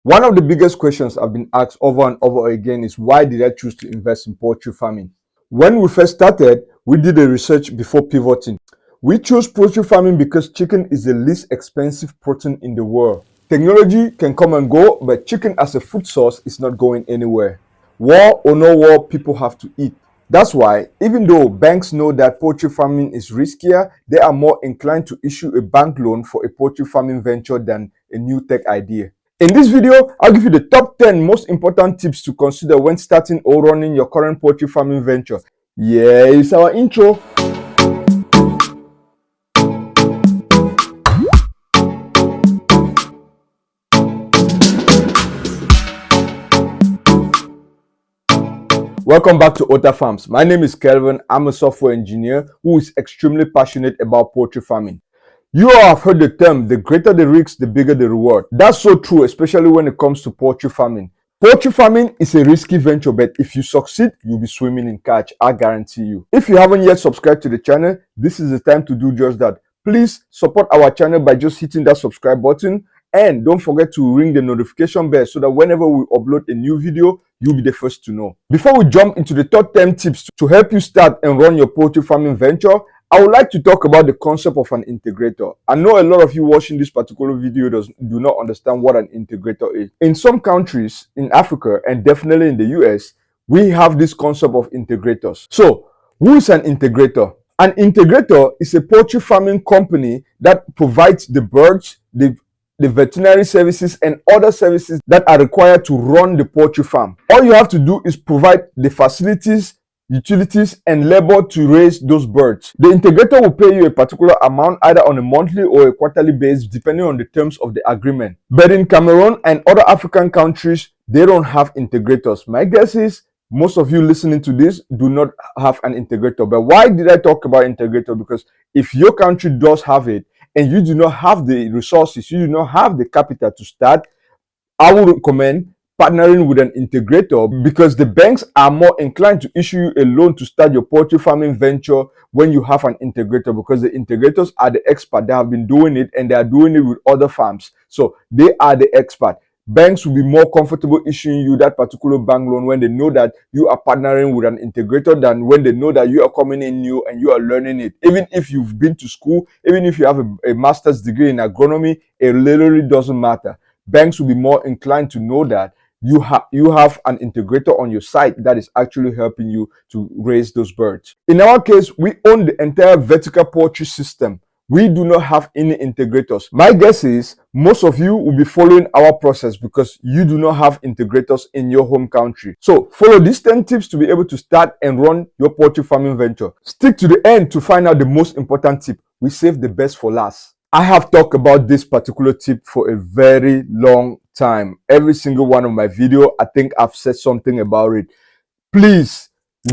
One of the biggest questions I've been asked over and over again is, why did I choose to invest in poultry farming? When we first started, we did a research before pivoting. We chose poultry farming because chicken is the least expensive protein in the world. Technology can come and go, but chicken as a food source is not going anywhere. War or no war, people have to eat. That's why, even though banks know that poultry farming is riskier, they are more inclined to issue a bank loan for a poultry farming venture than a new tech idea. In this video, I'll give you the top 10 most important tips to consider when starting or running your current poultry farming venture. Yeah, it's our intro. Welcome back to Ota Farms. My name is Kelvin. I'm a software engineer who is extremely passionate about poultry farming. You all have heard the term, the greater the risk, the bigger the reward. That's so true, especially when it comes to poultry farming. Poultry farming is a risky venture, but if you succeed, you'll be swimming in cash, I guarantee you. If you haven't yet subscribed to the channel, this is the time to do just that. Please support our channel by just hitting that subscribe button, and don't forget to ring the notification bell so that whenever we upload a new video, you'll be the first to know. Before we jump into the top 10 tips to help you start and run your poultry farming venture, I would like to talk about the concept of an integrator. I know a lot of you watching this particular video do not understand what an integrator is. In some countries in Africa and definitely in the US, we have this concept of integrators. So, who is an integrator? An integrator is a poultry farming company that provides the birds, the veterinary services and other services that are required to run the poultry farm. All you have to do is provide the facilities, utilities and labor to raise those birds. The integrator will pay you a particular amount either on a monthly or a quarterly basis depending on the terms of the agreement. But in Cameroon and other African countries, they don't have integrators. My guess is most of you listening to this do not have an integrator. But why did I talk about integrator? Because if your country does have it and you do not have the resources, you do not have the capital to start, I would recommend partnering with an integrator, because the banks are more inclined to issue you a loan to start your poultry farming venture when you have an integrator, because the integrators are the expert. They have been doing it and they are doing it with other farms. So they are the expert. Banks will be more comfortable issuing you that particular bank loan when they know that you are partnering with an integrator than when they know that you are coming in new and you are learning it. Even if you've been to school, even if you have a master's degree in agronomy, it literally doesn't matter. Banks will be more inclined to know that you have an integrator on your site that is actually helping you to raise those birds. In our case, we own the entire vertical poultry system. We do not have any integrators. My guess is most of you will be following our process because you do not have integrators in your home country. So follow these 10 tips to be able to start and run your poultry farming venture. Stick to the end to find out the most important tip. We save the best for last. I have talked about this particular tip for a very long time. Every single one of my videos, I think I've said something about it. Please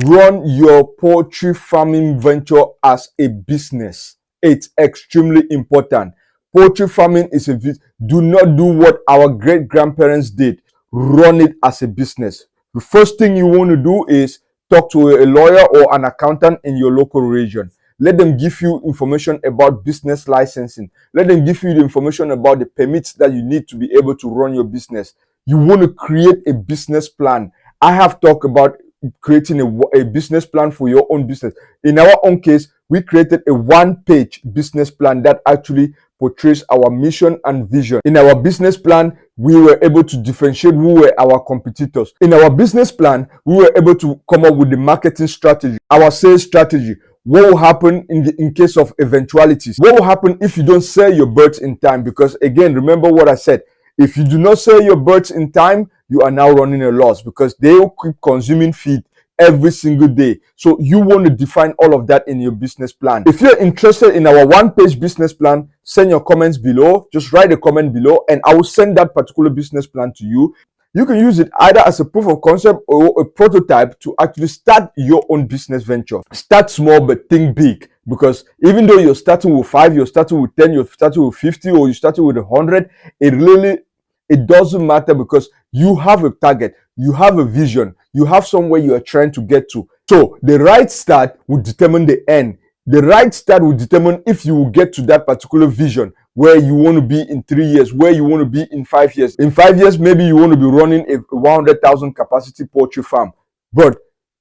run your poultry farming venture as a business. It's extremely important. Poultry farming is a business. Do not do what our great grandparents did. Run it as a business. The first thing you want to do is talk to a lawyer or an accountant in your local region. Let them give you information about business licensing. Let them give you the information about the permits that you need to be able to run your business. You want to create a business plan. I have talked about creating a business plan for your own business. In our own case, we created a one-page business plan that actually portrays our mission and vision. In our business plan, we were able to differentiate who were our competitors. In our business plan, we were able to come up with the marketing strategy, our sales strategy. What will happen in case of eventualities? What will happen if you don't sell your birds in time? Because again, remember what I said. If you do not sell your birds in time, you are now running a loss because they will keep consuming feed every single day. So you want to define all of that in your business plan. If you're interested in our one-page business plan, send your comments below. Just write a comment below and I will send that particular business plan to you. You can use it either as a proof of concept or a prototype to actually start your own business venture. Start small but think big, because even though you're starting with 5, you're starting with 10, you're starting with 50, or you're starting with 100, it doesn't matter, because you have a target, you have a vision, you have somewhere you are trying to get to. So the right start will determine the end. The right start will determine if you will get to that particular vision. where you want to be in 3 years, where you want to be in 5 years. In 5 years, maybe you want to be running a 100,000 capacity poultry farm. But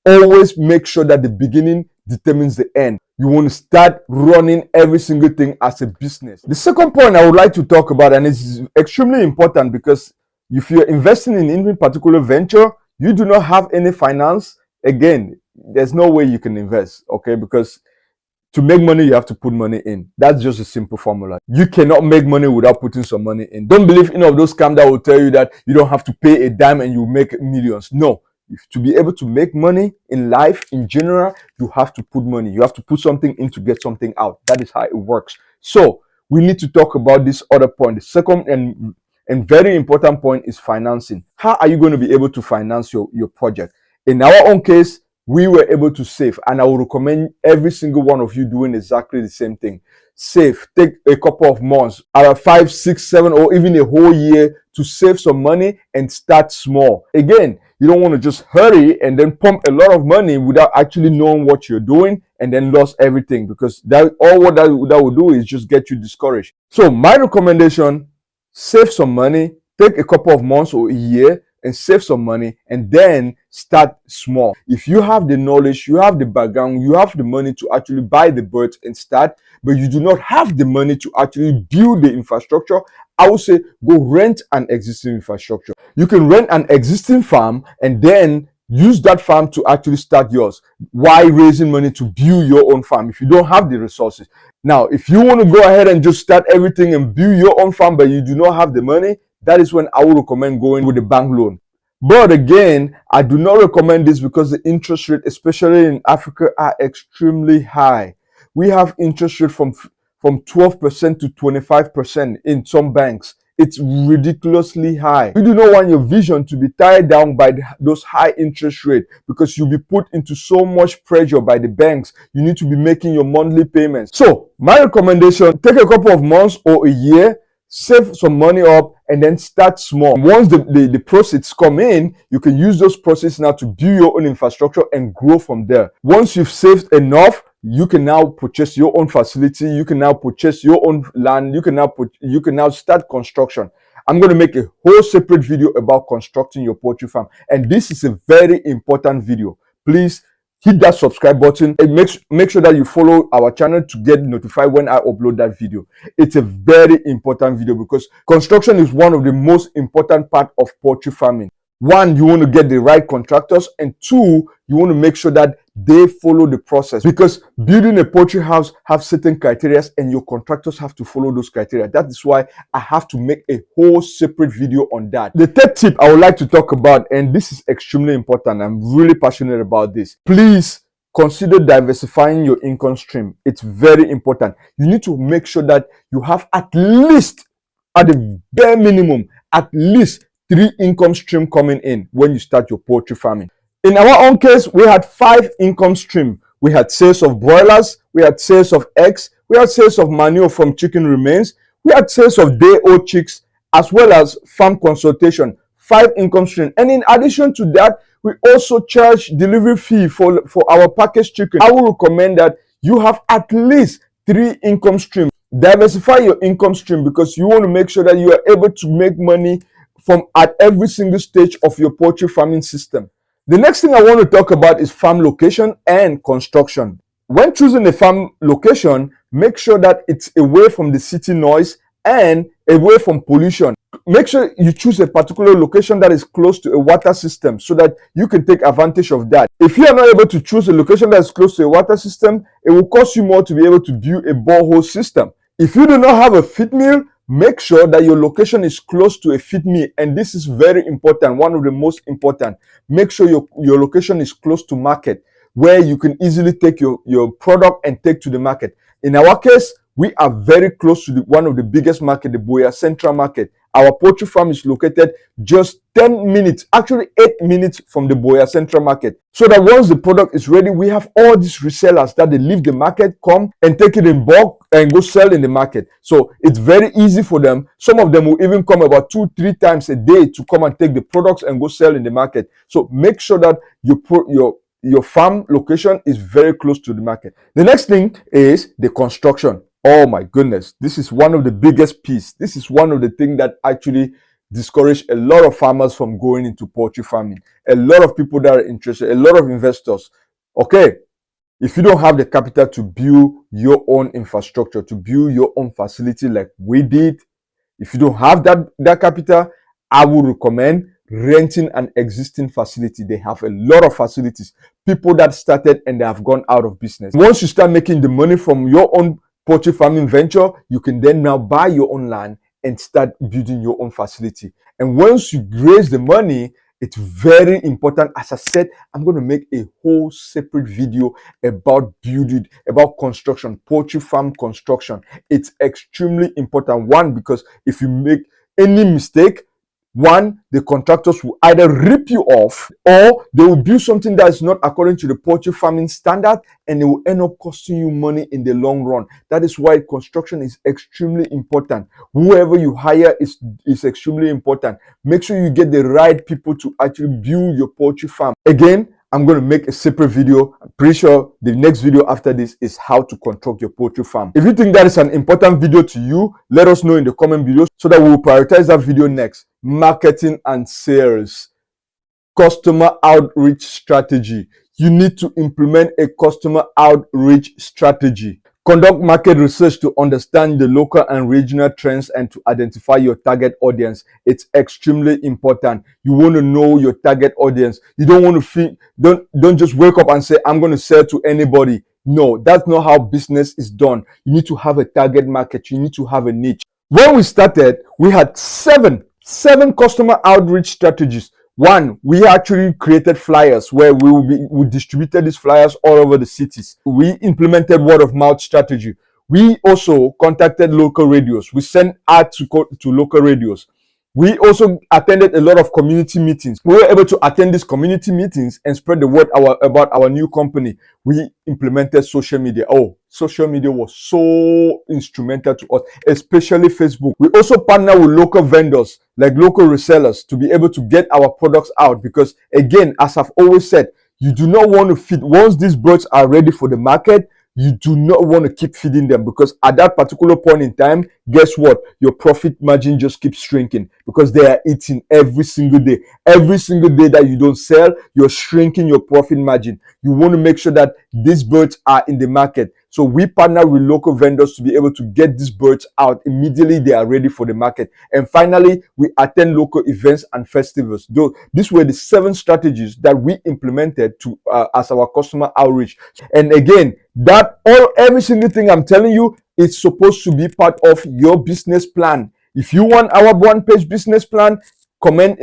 always make sure that the beginning determines the end. You want to start running every single thing as a business. The second point I would like to talk about, and it's extremely important, because if you're investing in any particular venture, you do not have any finance, again, there's no way you can invest, okay? Because to make money, you have to put money in. That's just a simple formula. You cannot make money without putting some money in. Don't believe any of those scams that will tell you that you don't have to pay a dime and you make millions. No. To be able to make money in life in general, you have to put money. You have to put something in to get something out. That is how it works. So we need to talk about this other point. The second and very important point is financing. How are you going to be able to finance your project? In our own case, we were able to save, and I would recommend every single one of you doing exactly the same thing. Save. Take a couple of months, either 5, 6, 7, or even a whole year to save some money and start small. Again, you don't want to just hurry and then pump a lot of money without actually knowing what you're doing and then lose everything, because that will do is just get you discouraged. So my recommendation, save some money, take a couple of months or a year and save some money, and then start small. If you have the knowledge, you have the background, you have the money to actually buy the birds and start, but you do not have the money to actually build the infrastructure, I would say go rent an existing infrastructure. You can rent an existing farm and then use that farm to actually start yours. Why raising money to build your own farm if you don't have the resources? Now, if you want to go ahead and just start everything and build your own farm, but you do not have the money, that is when I would recommend going with a bank loan. But again, I do not recommend this because the interest rate, especially in Africa, are extremely high. We have interest rate from 12% to 25% in some banks. It's ridiculously high. You do not want your vision to be tied down by those high interest rates, because you'll be put into so much pressure by the banks. You need to be making your monthly payments. So my recommendation, take a couple of months or a year, save some money up, and then start small. Once the proceeds come in, you can use those proceeds now to build your own infrastructure and grow from there. Once you've saved enough, you can now purchase your own facility. You can now purchase your own land. You can now start construction. I'm going to make a whole separate video about constructing your poultry farm, and this is a very important video. Please hit that subscribe button and make sure that you follow our channel to get notified when I upload that video. It's a very important video because construction is one of the most important part of poultry farming. One, you want to get the right contractors, and two, you want to make sure that they follow the process, because building a poultry house have certain criteria and your contractors have to follow those criteria. That is why I have to make a whole separate video on that. The third tip I would like to talk about, and this is extremely important, I'm really passionate about this. Please consider diversifying your income stream. It's very important. You need to make sure that you have at least, at the bare minimum, at least 3 income streams coming in when you start your poultry farming. In our own case, we had 5 income streams. We had sales of broilers, we had sales of eggs, we had sales of manure from chicken remains, we had sales of day-old chicks, as well as farm consultation. 5 income streams. And in addition to that, we also charge delivery fee for our packaged chicken. I will recommend that you have at least 3 income streams. Diversify your income stream, because you want to make sure that you are able to make money from at every single stage of your poultry farming system. The next thing I want to talk about is farm location and construction. When choosing a farm location, make sure that it's away from the city noise and away from pollution. Make sure you choose a particular location that is close to a water system so that you can take advantage of that. If you are not able to choose a location that is close to a water system, it will cost you more to be able to build a borehole system. If you do not have a feed mill, make sure that your location is close to a feed mill, and this is very important, one of the most important. Make sure your location is close to market, where you can easily take your product and take to the market. In our case, we are very close to one of the biggest market, the Boya Central Market. Our poultry farm is located just 10 minutes, actually 8 minutes from the Boya Central Market. So that once the product is ready, we have all these resellers that they leave the market, come and take it in bulk and go sell in the market. So it's very easy for them. Some of them will even come about 2-3 times a day to come and take the products and go sell in the market. So make sure that your farm location is very close to the market. The next thing is the construction. Oh my goodness, this is one of the biggest piece. This is one of the things that actually discourage a lot of farmers from going into poultry farming. A lot of people that are interested, a lot of investors. Okay, if you don't have the capital to build your own infrastructure, to build your own facility like we did, if you don't have that capital, I would recommend renting an existing facility. They have a lot of facilities. People that started and they have gone out of business. Once you start making the money from your own poultry farming venture, you can then now buy your own land and start building your own facility. And once you raise the money, it's very important. As I said, I'm going to make a whole separate video about building, about construction, poultry farm construction. It's extremely important. One, because if you make any mistake, one, the contractors will either rip you off or they will build something that is not according to the poultry farming standard, and it will end up costing you money in the long run. That is why construction is extremely important. Whoever you hire is extremely important. Make sure you get the right people to actually build your poultry farm. Again, I'm going to make a separate video. I'm pretty sure the next video after this is how to construct your poultry farm. If you think that is an important video to you, let us know in the comment below so that we will prioritize that video next. Marketing and sales. Customer outreach strategy. You need to implement a customer outreach strategy. Conduct market research to understand the local and regional trends and to identify your target audience. It's extremely important. You want to know your target audience. You don't want to don't just wake up and say, I'm going to sell to anybody. No, that's not how business is done. You need to have a target market. You need to have a niche. When we started, we had seven customer outreach strategies. One, we actually created flyers where we distributed these flyers all over the cities. We implemented word of mouth strategy. We also contacted local radios. We sent ads to local radios. We also attended a lot of community meetings. We were able to attend these community meetings and spread the word about our new company. We implemented social media. Oh, social media was so instrumental to us, especially Facebook. We also partner with local vendors, like local resellers, to be able to get our products out. Because again, as I've always said, you do not want to feed, once these birds are ready for the market, you do not want to keep feeding them, because at that particular point in time, guess what? Your profit margin just keeps shrinking because they are eating every single day. Every single day that you don't sell, you're shrinking your profit margin. You want to make sure that these birds are in the market. So we partner with local vendors to be able to get these birds out immediately they are ready for the market. And finally, we attend local events and festivals. Though these were the 7 strategies that we implemented to as our customer outreach. And again, every single thing I'm telling you is supposed to be part of your business plan. If you want our 1-page business plan, comment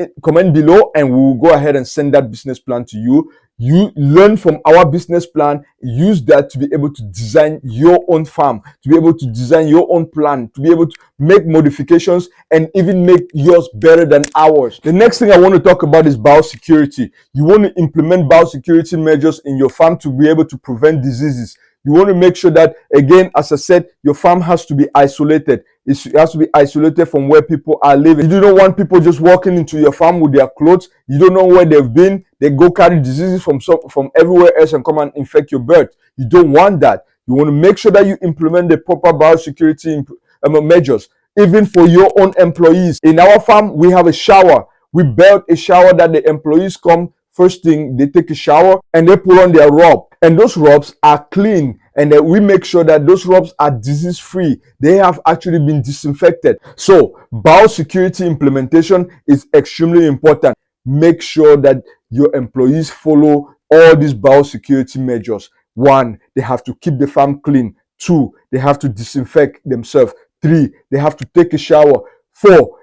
below and we will go ahead and send that business plan to you. You learn from our business plan, use that to be able to design your own farm, to be able to design your own plan, to be able to make modifications and even make yours better than ours. The next thing I want to talk about is biosecurity. You want to implement biosecurity measures in your farm to be able to prevent diseases. You want to make sure that, again, as I said, your farm has to be isolated. It has to be isolated from where people are living. You do not want people just walking into your farm with their clothes. You don't know where they've been. They go carry diseases from everywhere else and come and infect your bird. You don't want that. You want to make sure that you implement the proper biosecurity measures, even for your own employees. In our farm, we have a shower. We built a shower that the employees come. First thing, they take a shower and they put on their robe. And those robes are clean. And then we make sure that those robes are disease free. They have actually been disinfected. So biosecurity implementation is extremely important. Make sure that your employees follow all these biosecurity measures. 1, they have to keep the farm clean. 2, they have to disinfect themselves. 3, they have to take a shower. 4,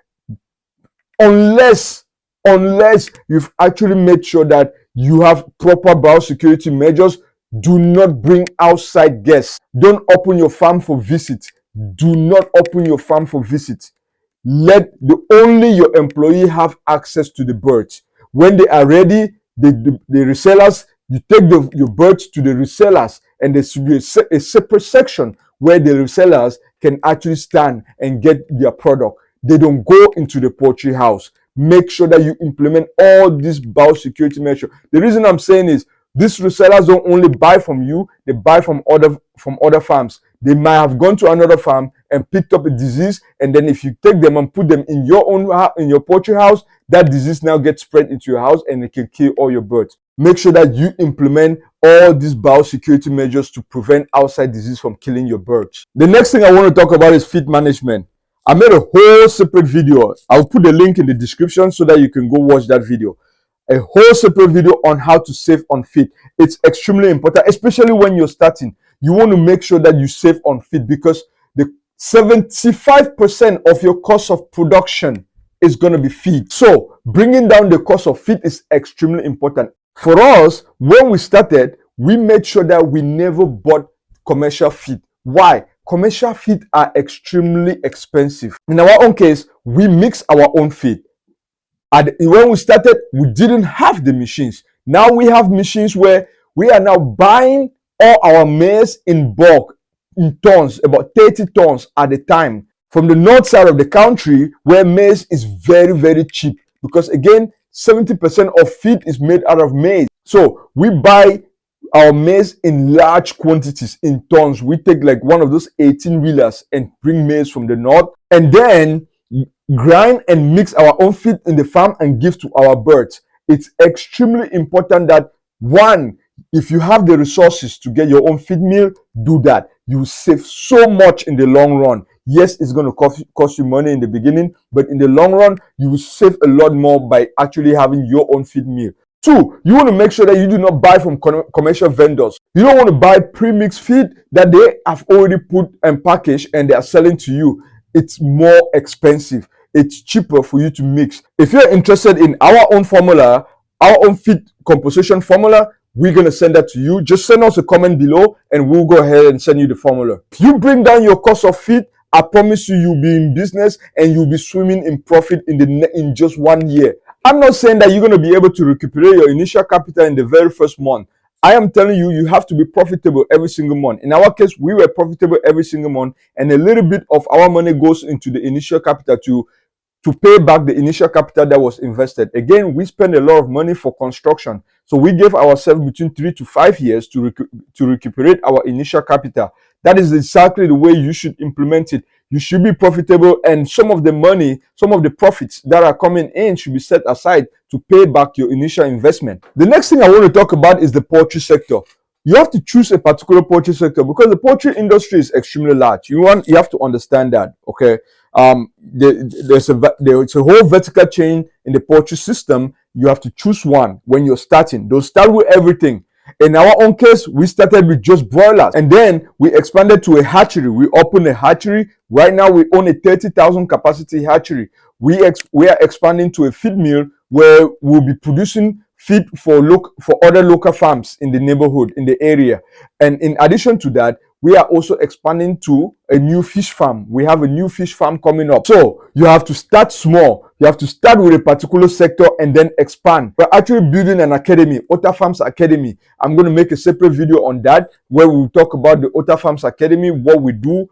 unless you've actually made sure that you have proper biosecurity measures, do not bring outside guests. Don't open your farm for visit. Do not open your farm for visit. Let only your employee have access to the birds. When they are ready, the resellers, you take your birds to the resellers, and there should be a separate section where the resellers can actually stand and get their product. They don't go into the poultry house. Make sure that you implement all these biosecurity measures. The reason I'm saying is these resellers don't only buy from you, they buy from other farms. They might have gone to another farm and picked up a disease, and then if you take them and put them in your own in your poultry house, that disease now gets spread into your house and it can kill all your birds. Make sure that you implement all these biosecurity measures to prevent outside disease from killing your birds. The next thing I want to talk about is feed management. I made a whole separate video. I'll put the link in the description so that you can go watch that video. A whole separate video on how to save on feed. It's extremely important, especially when you're starting. You want to make sure that you save on feed because the 75% of your cost of production is going to be feed. So bringing down the cost of feed is extremely important. For us, when we started, we made sure that we never bought commercial feed. Why? Commercial feed are extremely expensive. In our own case, we mix our own feed. When we started, we didn't have the machines. Now we have machines where we are now buying all our maize in bulk, in tons, about 30 tons at a time, from the north side of the country where maize is very, very cheap. Because again, 70% of feed is made out of maize. So we buy our maize in large quantities, in tons. We take like one of those 18-wheelers and bring maize from the north, and then grind and mix our own feed in the farm and give to our birds. It's extremely important that, one, if you have the resources to get your own feed mill, do that. You save so much in the long run. Yes, it's going to cost you money in the beginning, but in the long run, you will save a lot more by actually having your own feed mill. Two, you want to make sure that you do not buy from commercial vendors. You don't want to buy pre-mixed feed that they have already put and packaged and they are selling to you. It's more expensive. It's cheaper for you to mix. If you're interested in our own formula, our own feed composition formula, we're going to send that to you. Just send us a comment below and we'll go ahead and send you the formula. If you bring down your cost of feed, I promise you, you'll be in business and you'll be swimming in profit in just 1 year. I'm not saying that you're going to be able to recuperate your initial capital in the very first month. I am telling you, you have to be profitable every single month. In our case, we were profitable every single month, and a little bit of our money goes into the initial capital to pay back the initial capital that was invested. Again, we spend a lot of money for construction. So we gave ourselves between 3 to 5 years to recuperate our initial capital. That is exactly the way you should implement it. You should be profitable, and some of the money, some of the profits that are coming in should be set aside to pay back your initial investment. The next thing I want to talk about is the poultry sector. You have to choose a particular poultry sector because the poultry industry is extremely large. You have to understand that, okay? There's a whole vertical chain in the poultry system. You have to choose one when you're starting. Don't start with everything. In our own case, we started with just broilers, and then we expanded to a hatchery. We opened a hatchery. Right now, we own a 30,000 capacity hatchery. We are expanding to a feed mill where we'll be producing feed for other local farms in the neighborhood, in the area. And in addition to that, we are also expanding to a new fish farm. We have a new fish farm coming up. So you have to start small. You have to start with a particular sector and then expand. We're actually building an academy, Otter Farms Academy. I'm going to make a separate video on that where we'll talk about the Otter Farms Academy, what we do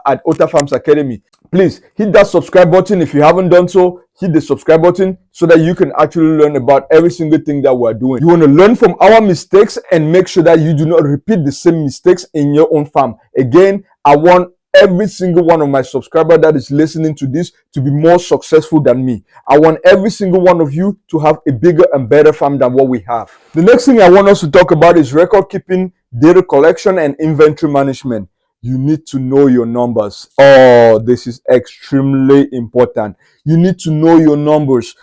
at Otter Farms Academy. Please hit that subscribe button if you haven't done so. Hit the subscribe button so that you can actually learn about every single thing that we're doing. You want to learn from our mistakes and make sure that you do not repeat the same mistakes in your own farm. Again, I want every single one of my subscribers that is listening to this to be more successful than me. I want every single one of you to have a bigger and better farm than what we have. The next thing I want us to talk about is record keeping, data collection, and inventory management. You need to know your numbers. Oh, this is extremely important. You need to know your numbers.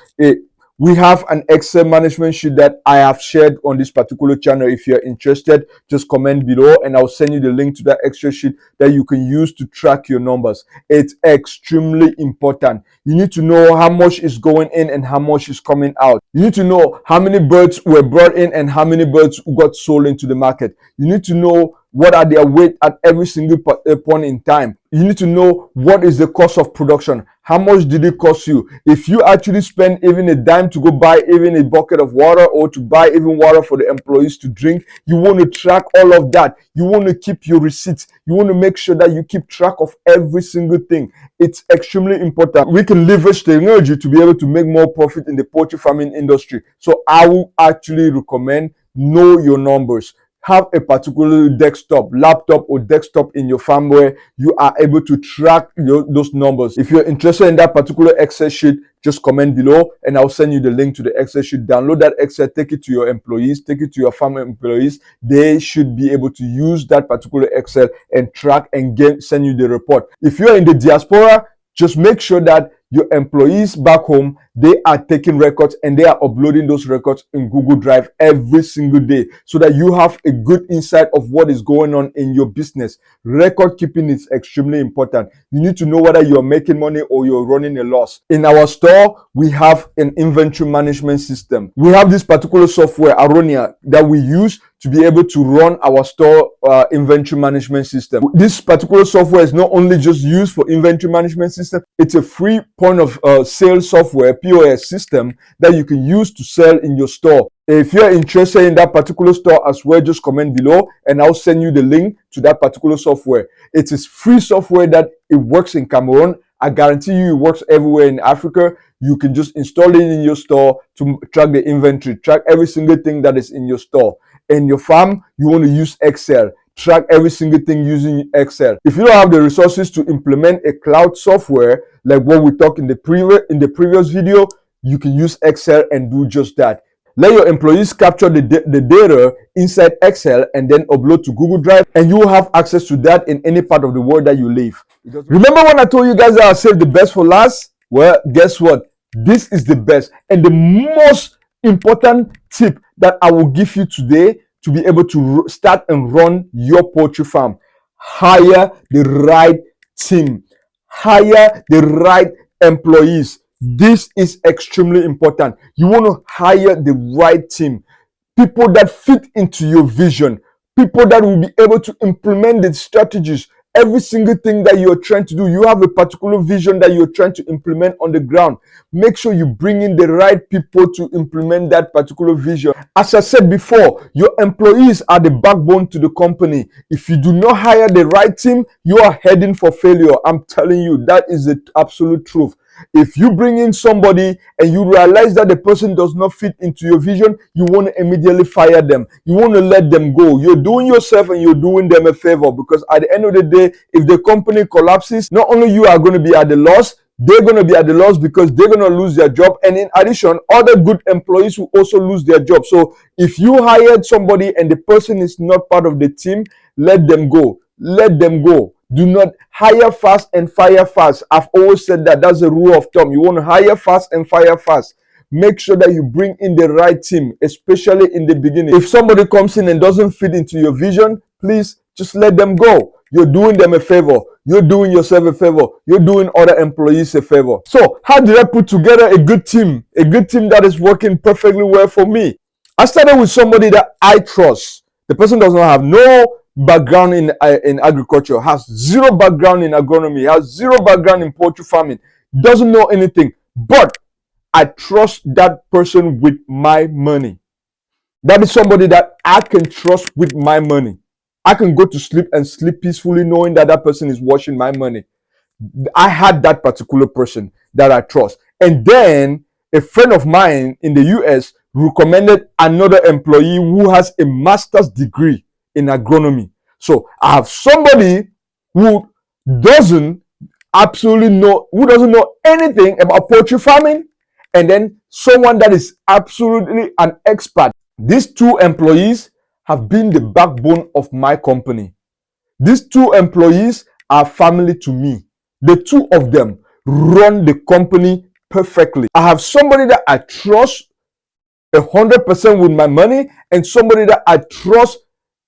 We have an Excel management sheet that I have shared on this particular channel. If you're interested, just comment below and I'll send you the link to that Excel sheet that you can use to track your numbers. It's extremely important. You need to know how much is going in and how much is coming out. You need to know how many birds were brought in and how many birds got sold into the market. You need to know what are their weight at every single point in time. You need to know what is the cost of production. How much did it cost you? If you actually spend even a dime to go buy even a bucket of water or to buy even water for the employees to drink, you want to track all of that. You want to keep your receipts. You want to make sure that you keep track of every single thing. It's extremely important. We can leverage technology to be able to make more profit in the poultry farming industry. So I will actually recommend know your numbers. have a particular desktop, laptop or desktop in your farm where you are able to track those numbers. If you're interested in that particular Excel sheet, just comment below and I'll send you the link to the Excel sheet. Download that Excel, take it to your employees, take it to your farm employees. They should be able to use that particular Excel and track and send you the report. If you're in the diaspora, just make sure that your employees back home, they are taking records and they are uploading those records in Google Drive every single day so that you have a good insight of what is going on in your business. Record keeping is extremely important. You need to know whether you're making money or you're running a loss. In our store, we have an inventory management system. We have this particular software, Aronia, that we use to be able to run our store inventory management system. This particular software is not only just used for inventory management system, it's a free point of sale software, POS system, that you can use to sell in your store. If you're interested in that particular store as well, just comment below and I'll send you the link to that particular software. It is free software that it works in Cameroon. I guarantee you it works everywhere in Africa. You can just install it in your store to track the inventory, track every single thing that is in your store. In your farm, you want to use Excel. Track every single thing using Excel. If you don't have the resources to implement a cloud software like what we talked in the previous video, you can use Excel and do just that. Let your employees capture the data inside Excel and then upload to Google Drive, and you will have access to that in any part of the world that you live. Remember when I told you guys that I saved the best for last? Well, guess what? This is the best and the most important tip that I will give you today to be able to start and run your poultry farm. Hire the right team. Hire the right employees. This is extremely important. You want to hire the right team. People that fit into your vision. People that will be able to implement the strategies. Every single thing that you're trying to do, you have a particular vision that you're trying to implement on the ground. Make sure you bring in the right people to implement that particular vision. As I said before, your employees are the backbone to the company. If you do not hire the right team, you are heading for failure. I'm telling you, that is the absolute truth. If you bring in somebody and you realize that the person does not fit into your vision, you want to immediately fire them. You want to let them go. You're doing yourself and you're doing them a favor, because at the end of the day, if the company collapses, not only you are going to be at the loss, they're going to be at the loss because they're going to lose their job. And in addition, other good employees will also lose their job. So if you hired somebody and the person is not part of the team, let them go. Let them go. Do not hire fast and fire fast. I've always said that. That's a rule of thumb. You want to hire fast and fire fast. Make sure that you bring in the right team, especially in the beginning. If somebody comes in and doesn't fit into your vision, please just let them go. You're doing them a favor. You're doing yourself a favor. You're doing other employees a favor. So how did I put together a good team? A good team that is working perfectly well for me. I started with somebody that I trust. The person does not have no background in agriculture, has zero background in agronomy, has zero background in poultry farming, doesn't know anything, but I trust that person with my money. That is somebody that I can trust with my money. I can go to sleep and sleep peacefully knowing that that person is washing my money. I had that particular person that I trust. And then a friend of mine in the US recommended another employee who has a master's degree in agronomy. So I have somebody who doesn't know anything about poultry farming, and then someone that is absolutely an expert. These two employees have been the backbone of my company. These two employees are family to me. The two of them run the company perfectly. I have somebody that I trust 100% with my money, and somebody that I trust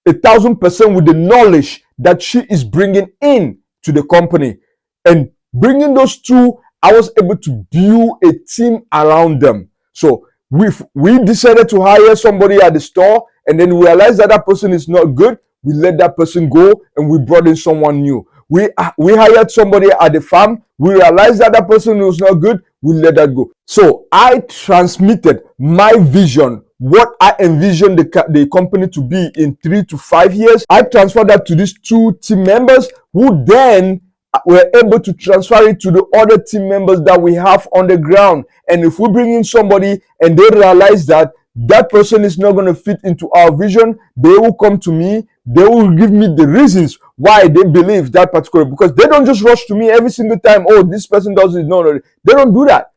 1,000% with the knowledge that she is bringing in to the company. And bringing those two, I was able to build a team around them. So we decided to hire somebody at the store, and then we realized that that person is not good. We let that person go and we brought in someone new. We hired somebody at the farm. We realized that that person was not good. We let that go. So I transmitted my vision, what I envisioned the company to be in 3 to 5 years. I transferred that to these two team members, who then were able to transfer it to the other team members that we have on the ground. And if we bring in somebody and they realize that that person is not going to fit into our vision, they will come to me, they will give me the reasons why they believe that particular, because they don't just rush to me every single time, oh, this person does it. No, they don't do that.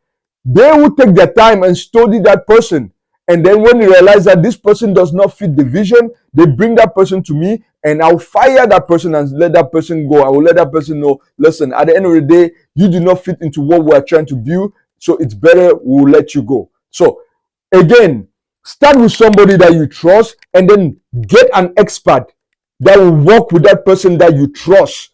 They will take their time and study that person. And then when they realize that this person does not fit the vision, they bring that person to me, and I'll fire that person and let that person go. I will let that person know, listen, at the end of the day, you do not fit into what we are trying to build, so it's better we'll let you go. So again, start with somebody that you trust, and then get an expert that will work with that person that you trust.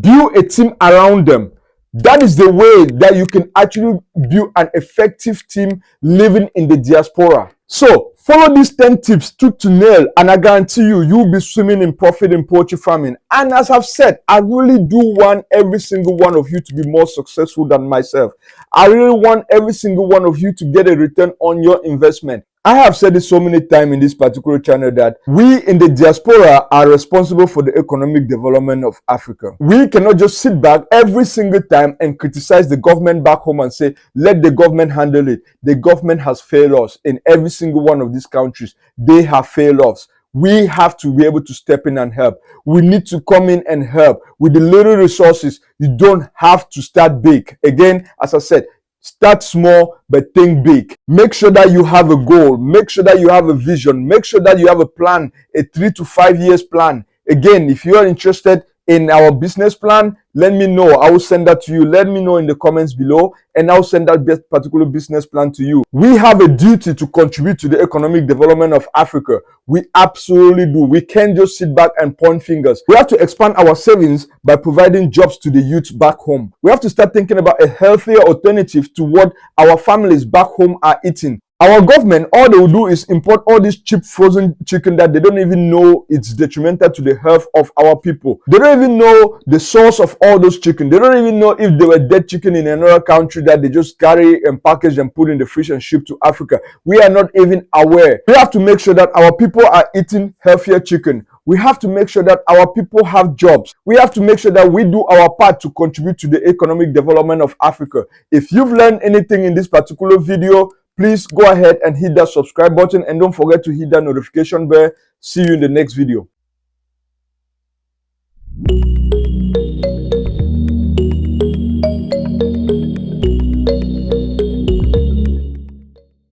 Build a team around them. That is the way that you can actually build an effective team living in the diaspora. So follow these 10 tips tooth to nail, and I guarantee you, you'll be swimming in profit in poultry farming. And as I've said, I really do want every single one of you to be more successful than myself. I really want every single one of you to get a return on your investment. I have said it so many times in this particular channel that we in the diaspora are responsible for the economic development of Africa. We cannot just sit back every single time and criticize the government back home and say, let the government handle it. The government has failed us in every single one of these countries. They have failed us. We have to be able to step in and help. We need to come in and help with the little resources. You don't have to start big. Again, as I said, start small, but think big. Make sure that you have a goal. Make sure that you have a vision. Make sure that you have a plan, a 3 to 5 years plan. Again, if you are interested in our business plan, let me know. I will send that to you. Let me know in the comments below, and I'll send that particular business plan to you. We have a duty to contribute to the economic development of Africa. We absolutely do. We can't just sit back and point fingers. We have to expand our savings by providing jobs to the youth back home. We have to start thinking about a healthier alternative to what our families back home are eating. Our government, all they will do is import all this cheap frozen chicken that they don't even know it's detrimental to the health of our people. They don't even know the source of all those chicken. They don't even know if they were dead chicken in another country that they just carry and package and put in the fridge and ship to Africa. We are not even aware. We have to make sure that our people are eating healthier chicken. We have to make sure that our people have jobs. We have to make sure that we do our part to contribute to the economic development of Africa. If you've learned anything in this particular video, please go ahead and hit that subscribe button, and don't forget to hit that notification bell. See you in the next video.